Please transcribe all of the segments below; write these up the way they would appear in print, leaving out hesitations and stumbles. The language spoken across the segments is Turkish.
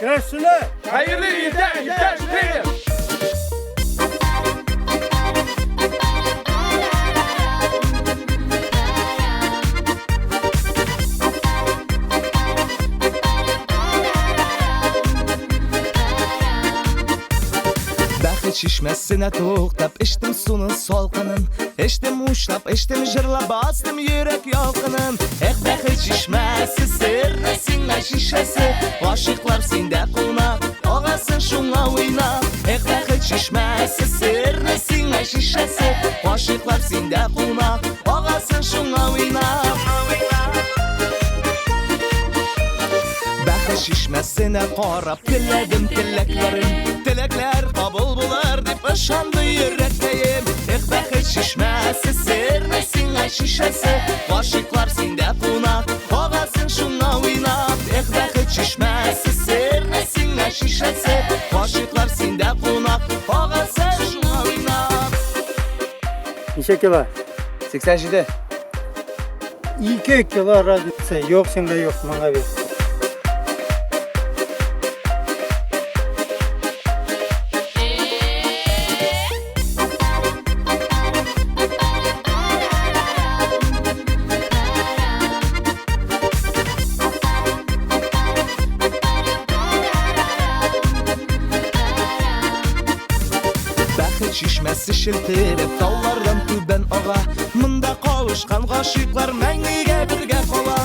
Görsünler. Hayırlı iftar şükrediyor. Çişmesine to'xtab içtim suyun solqinin, içtim ushlab, içtim jırlab, bastım yürek yolqinin. Bahi çişmesi sirri singa şişesi, aşıqlar sende quvnaq, og'asin shunga o'ynab. Bahi çişmesi sirri singa şişesi, aşıqlar sende quvnaq, og'asin shunga o'ynab. Bahi şişmesine qarab tiladim tilaklarim, tilaklar qabul bo'lar deb ishondim yurakdayim. Bahi şişmesi sirri singa şişesi, aşıqlar sende quvnaq, og'asin shunga o'ynab. Bahi çişmesi sirri singa şişesi, aşıqlar sende quvnaq, og'asin shunga o'ynab. Neçe kilo? 87. 2 kilo razı yok sende yok bana ver. Çişmesi şiltirib tog'lardan tuban og'a, munda qovushgan g'oshiqlar mangiga birga qola.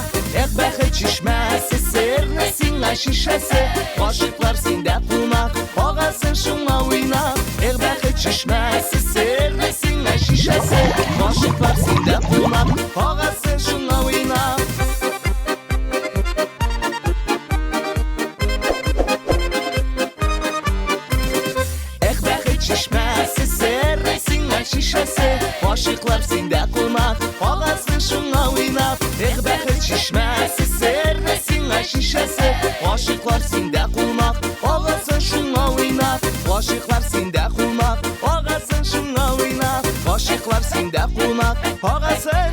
Bahi çişmesi sirri singa şişesi, g'oshiqlar senda quvnaq, og'asin shunga o'ynab. Bahi çişmesi sirri singa şişesi, g'oshiqlar senda quvnaq, og'asin shunga o'ynab. Çişmesi sirri singa şişesi, aşıqlar sende quvnaq, og'asin shunga o'ynab. Bahi çişmesi sirri singa şişesi, aşıqlar sende quvnaq, og'asin shunga o'ynab. Aşıqlar sende quvnaq, og'asin shunga o'ynab. Aşıqlar sende quvnaq, og'asin